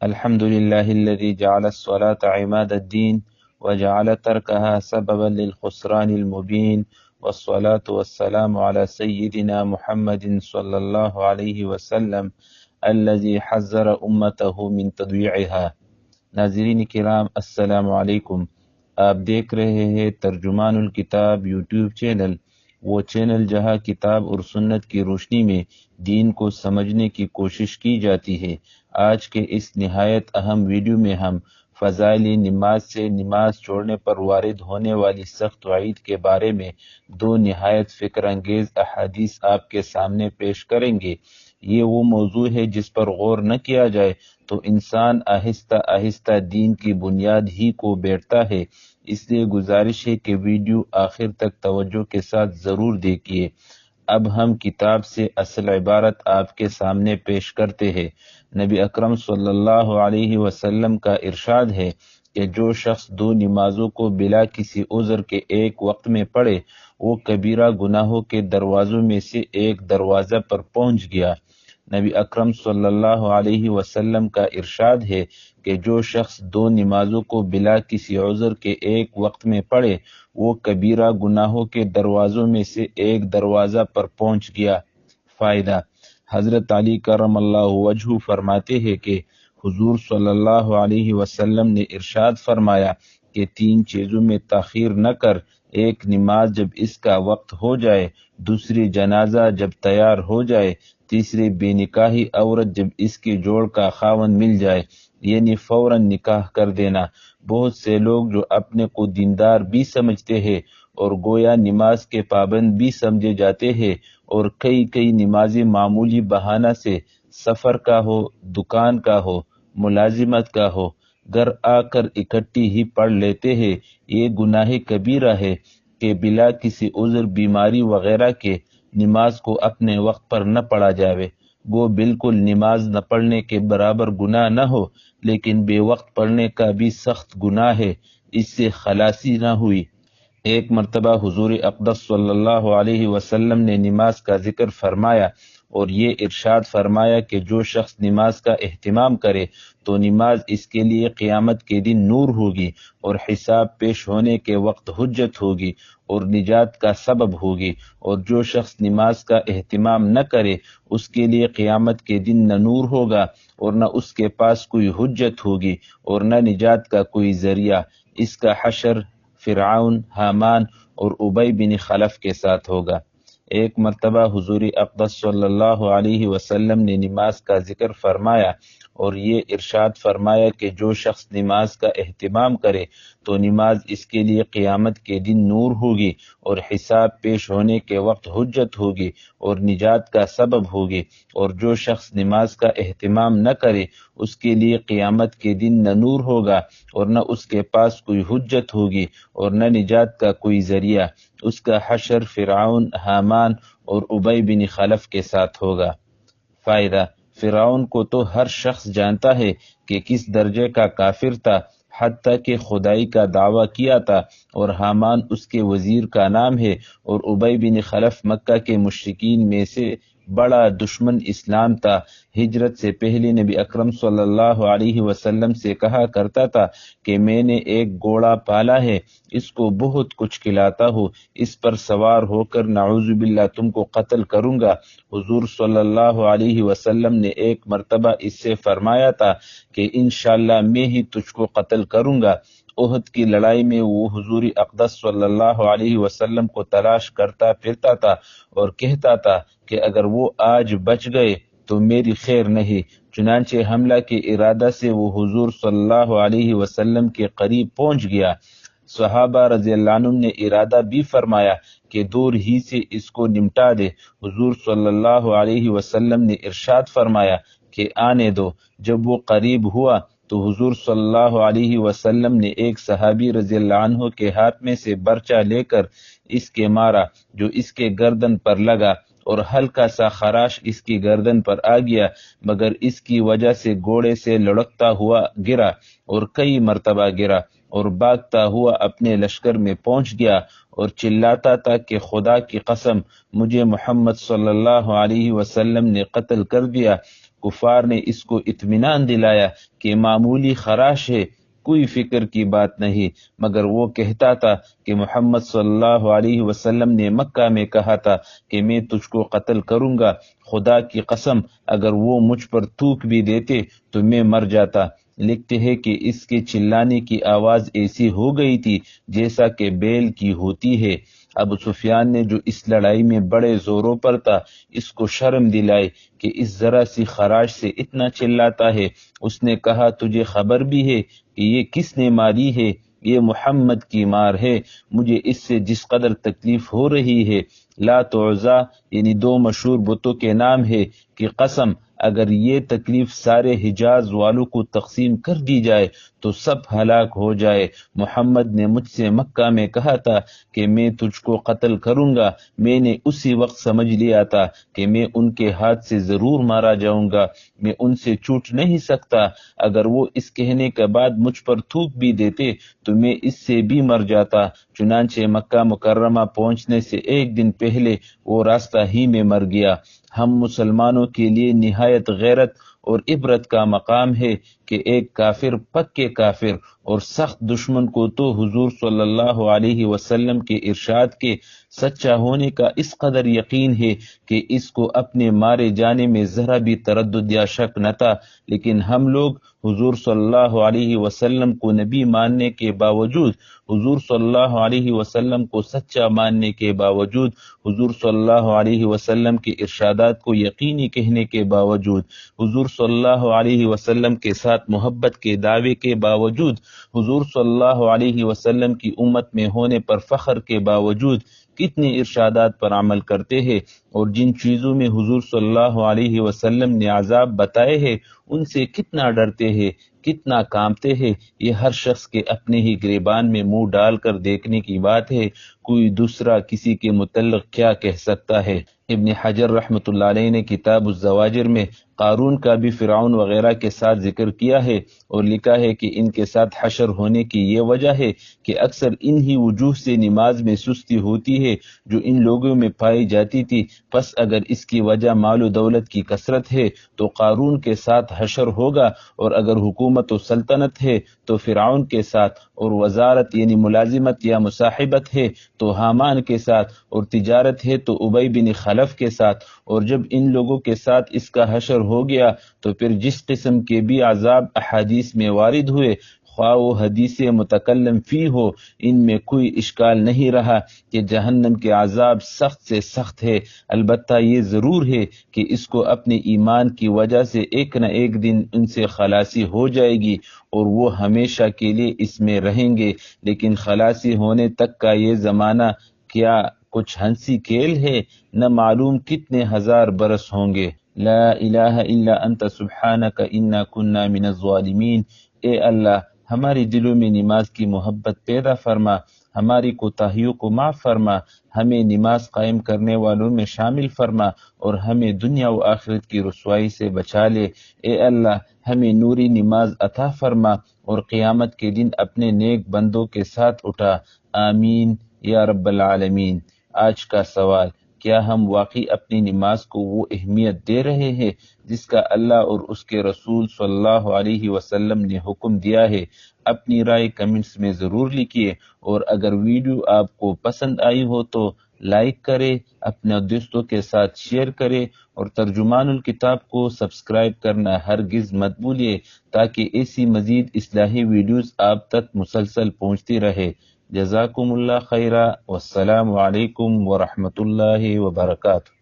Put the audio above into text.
الحمد لله الذي جعل الصلاة عماد الدين وجعل تركها سببا للخسران المبين، والصلاة والسلام على سيدنا محمد صلى الله عليه وسلم الذي حذر أمته من تضييعها۔ ناظرین کرام، السلام علیکم۔ آپ دیکھ رہے ہیں ترجمان الکتاب یوٹیوب چینل، وہ چینل جہاں کتاب اور سنت کی روشنی میں دین کو سمجھنے کی کوشش کی جاتی ہے۔ آج کے اس نہایت اہم ویڈیو میں ہم فضائل نماز سے نماز چھوڑنے پر وارد ہونے والی سخت وعید کے بارے میں دو نہایت فکر انگیز احادیث آپ کے سامنے پیش کریں گے۔ یہ وہ موضوع ہے جس پر غور نہ کیا جائے تو انسان آہستہ آہستہ دین کی بنیاد ہی کو بیٹھتا ہے، اس لیے گزارش ہے کہ ویڈیو آخر تک توجہ کے ساتھ ضرور دیکھیے۔ اب ہم کتاب سے اصل عبارت آپ کے سامنے پیش کرتے ہیں۔ نبی اکرم صلی اللہ علیہ وسلم کا ارشاد ہے کہ جو شخص دو نمازوں کو بلا کسی عذر کے ایک وقت میں پڑھے، وہ کبیرہ گناہوں کے دروازوں میں سے ایک دروازہ پر پہنچ گیا۔ نبی اکرم صلی اللہ علیہ وسلم کا ارشاد ہے کہ جو شخص دو نمازوں کو بلا کسی عذر کے ایک وقت میں پڑھے، وہ کبیرہ گناہوں کے دروازوں میں سے ایک دروازہ پر پہنچ گیا۔ فائدہ: حضرت علی کرم اللہ وجہہ فرماتے ہیں کہ حضور صلی اللہ علیہ وسلم نے ارشاد فرمایا کہ تین چیزوں میں تاخیر نہ کر، ایک نماز جب اس کا وقت ہو جائے، دوسری جنازہ جب تیار ہو جائے، تیسری بے نکاحی عورت جب اس کی جوڑ کا خاوند مل جائے، یعنی فوراً نکاح کر دینا۔ بہت سے لوگ جو اپنے کو دیندار بھی سمجھتے ہیں اور گویا نماز کے پابند بھی سمجھے جاتے ہیں، اور کئی نمازیں معمولی بہانہ سے، سفر کا ہو، دکان کا ہو، ملازمت کا ہو، گھر آ کر اکٹھی ہی پڑھ لیتے ہیں۔ یہ گناہ کبیرہ ہے کہ بلا کسی عذر، بیماری وغیرہ کے نماز کو اپنے وقت پر نہ پڑھا جاوے۔ وہ بالکل نماز نہ پڑھنے کے برابر گناہ نہ ہو، لیکن بے وقت پڑھنے کا بھی سخت گناہ ہے، اس سے خلاصی نہ ہوئی۔ ایک مرتبہ حضور اقدس صلی اللہ علیہ وسلم نے نماز کا ذکر فرمایا اور یہ ارشاد فرمایا کہ جو شخص نماز کا اہتمام کرے تو نماز اس کے لیے قیامت کے دن نور ہوگی، اور حساب پیش ہونے کے وقت حجت ہوگی اور نجات کا سبب ہوگی، اور جو شخص نماز کا اہتمام نہ کرے اس کے لیے قیامت کے دن نہ نور ہوگا اور نہ اس کے پاس کوئی حجت ہوگی اور نہ نجات کا کوئی ذریعہ۔ اس کا حشر فرعون، حامان اور ابی بن خلف کے ساتھ ہوگا۔ ایک مرتبہ حضور اقدس صلی اللہ علیہ وسلم نے نماز کا ذکر فرمایا اور یہ ارشاد فرمایا کہ جو شخص نماز کا اہتمام کرے تو نماز اس کے لیے قیامت کے دن نور ہوگی اور حساب پیش ہونے کے وقت حجت ہوگی اور نجات کا سبب ہوگی، اور جو شخص نماز کا اہتمام نہ کرے اس کے لیے قیامت کے دن نہ نور ہوگا اور نہ اس کے پاس کوئی حجت ہوگی اور نہ نجات کا کوئی ذریعہ۔ اس کا حشر فرعون، حامان اور ابی بن خلف کے ساتھ ہوگا۔ فائدہ: فرعون کو تو ہر شخص جانتا ہے کہ کس درجے کا کافر تھا، حتیٰ کہ خدائی کا دعویٰ کیا تھا، اور حامان اس کے وزیر کا نام ہے، اور ابی بن خلف مکہ کے مشرکین میں سے بڑا دشمن اسلام تھا۔ ہجرت سے پہلے نبی اکرم صلی اللہ علیہ وسلم سے کہا کرتا تھا کہ میں نے ایک گھوڑا پالا ہے، اس کو بہت کچھ کھلاتا ہوں، اس پر سوار ہو کر نعوذ باللہ تم کو قتل کروں گا۔ حضور صلی اللہ علیہ وسلم نے ایک مرتبہ اس سے فرمایا تھا کہ انشاءاللہ میں ہی تجھ کو قتل کروں گا۔ احد کی لڑائی میں وہ حضور اقدس صلی اللہ علیہ وسلم کو تلاش کرتا پھرتا تھا اور کہتا تھا کہ اگر وہ آج بچ گئے تو میری خیر نہیں۔ چنانچہ حملہ کے ارادہ سے وہ حضور صلی اللہ علیہ وسلم کے قریب پہنچ گیا۔ صحابہ رضی اللہ عنہم نے ارادہ بھی فرمایا کہ دور ہی سے اس کو نمٹا دے۔ حضور صلی اللہ علیہ وسلم نے ارشاد فرمایا کہ آنے دو۔ جب وہ قریب ہوا تو حضور صلی اللہ علیہ وسلم نے ایک صحابی رضی اللہ عنہ کے ہاتھ میں سے برچہ لے کر اس کے مارا، جو اس کے گردن پر لگا، اور ہلکا سا خراش اس کی گردن پر آ گیا، مگر اس کی وجہ سے گھوڑے سے لڑکتا ہوا گرا اور کئی مرتبہ گرا، اور بھاگتا ہوا اپنے لشکر میں پہنچ گیا اور چلاتا تھا کہ خدا کی قسم، مجھے محمد صلی اللہ علیہ وسلم نے قتل کر دیا۔ کفار نے اس کو اطمینان دلایا کہ معمولی خراش ہے، کوئی فکر کی بات نہیں، مگر وہ کہتا تھا کہ محمد صلی اللہ علیہ وسلم نے مکہ میں کہا تھا کہ میں تجھ کو قتل کروں گا، خدا کی قسم اگر وہ مجھ پر تھوک بھی دیتے تو میں مر جاتا۔ لکھتے ہیں کہ اس کے چلانے کی آواز ایسی ہو گئی تھی جیسا کہ بیل کی ہوتی ہے۔ ابو سفیان نے جو اس لڑائی میں بڑے زوروں پر تھا، اس کو شرم دلائی کہ اس ذرا سی خراش سے اتنا چلاتا ہے۔ اس نے کہا تجھے خبر بھی ہے کہ یہ کس نے ماری ہے؟ یہ محمد کی مار ہے، مجھے اس سے جس قدر تکلیف ہو رہی ہے۔ لات و عزا یعنی دو مشہور بتوں کے نام ہے کہ قسم اگر یہ تکلیف سارے حجاز والوں کو تقسیم کر دی جائے تو سب ہلاک ہو جائے۔ محمد نے مجھ سے مکہ میں کہا تھا کہ میں تجھ کو قتل کروں گا، میں نے اسی وقت سمجھ لیا تھا کہ میں ان کے ہاتھ سے ضرور مارا جاؤں گا، میں ان سے چھوٹ نہیں سکتا۔ اگر وہ اس کہنے کے بعد مجھ پر تھوک بھی دیتے تو میں اس سے بھی مر جاتا۔ چنانچہ مکہ مکرمہ پہنچنے سے ایک دن پہلے وہ راستہ ہی میں مر گیا۔ ہم مسلمانوں کے لیے نہایت غیرت اور عبرت کا مقام ہے کہ ایک کافر پکے کافر اور سخت دشمن کو تو حضور صلی اللہ علیہ وسلم کے ارشاد کے سچا ہونے کا اس قدر یقین ہے کہ اس کو اپنے مارے جانے میں ذرا بھی تردد یا شک نہ تھا، لیکن ہم لوگ حضور صلی اللہ علیہ وسلم کو نبی ماننے کے باوجود، حضور صلی اللہ علیہ وسلم کو سچا ماننے کے باوجود، حضور صلی اللہ علیہ وسلم کے ارشادات کو یقینی کہنے کے باوجود، حضور صلی اللہ علیہ وسلم کے ساتھ محبت کے دعوے کے باوجود، حضور صلی اللہ علیہ وسلم کی امت میں ہونے پر فخر کے باوجود کتنے ارشادات پر عمل کرتے ہیں، اور جن چیزوں میں حضور صلی اللہ علیہ وسلم نے عذاب بتائے ہیں ان سے کتنا ڈرتے ہیں، کتنا کانپتے ہیں، یہ ہر شخص کے اپنے ہی گریبان میں منہ ڈال کر دیکھنے کی بات ہے۔ کوئی دوسرا کسی کے متعلق کیا کہہ سکتا ہے؟ ابن حجر رحمۃ اللہ علیہ نے کتاب الزواجر میں قارون کا بھی فرعون وغیرہ کے ساتھ ذکر کیا ہے اور لکھا ہے کہ ان کے ساتھ حشر ہونے کی یہ وجہ ہے کہ اکثر انہی وجوہ سے نماز میں سستی ہوتی ہے جو ان لوگوں میں پائی جاتی تھی، پس اگر اس کی وجہ مال و دولت کی کثرت ہے تو قارون کے ساتھ حشر ہوگا، اور اگر حکومت و سلطنت ہے تو فرعون کے ساتھ، اور وزارت یعنی ملازمت یا مصاحبت ہے تو حامان کے ساتھ، اور تجارت ہے تو ابی بن خلف کے ساتھ۔ اور جب ان لوگوں کے ساتھ اس کا حشر ہو گیا تو پھر جس قسم کے بھی عذاب احادیث میں وارد ہوئے، خواہ وہ حدیث متکلم فی ہو، ان میں کوئی اشکال نہیں رہا کہ جہنم کے عذاب سخت سے سخت ہے۔ البتہ یہ ضرور ہے کہ اس کو اپنے ایمان کی وجہ سے ایک نہ ایک دن ان سے خلاصی ہو جائے گی اور وہ ہمیشہ کے لیے اس میں رہیں گے، لیکن خلاصی ہونے تک کا یہ زمانہ کیا کچھ ہنسی کھیل ہے؟ نہ معلوم کتنے ہزار برس ہوں گے۔ لا الہ الا انت سبحانک انا کنا من الظالمین۔ اے اللہ، ہمارے دلوں میں نماز کی محبت پیدا فرما، ہماری کوتاہیوں کو معاف فرما، ہمیں نماز قائم کرنے والوں میں شامل فرما اور ہمیں دنیا و آخرت کی رسوائی سے بچا لے۔ اے اللہ، ہمیں نوری نماز عطا فرما اور قیامت کے دن اپنے نیک بندوں کے ساتھ اٹھا، آمین یا رب العالمین۔ آج کا سوال: کیا ہم واقعی اپنی نماز کو وہ اہمیت دے رہے ہیں جس کا اللہ اور اس کے رسول صلی اللہ علیہ وسلم نے حکم دیا ہے؟ اپنی رائے کمنٹس میں ضرور لکھیے، اور اگر ویڈیو آپ کو پسند آئی ہو تو لائک کرے، اپنے دوستوں کے ساتھ شیئر کرے، اور ترجمان الکتاب کو سبسکرائب کرنا ہرگز مت بھولیے تاکہ ایسی مزید اصلاحی ویڈیوز آپ تک مسلسل پہنچتی رہے۔ جزاکم اللہ خیرہ، والسلام علیکم ورحمۃ اللہ وبرکاتہ۔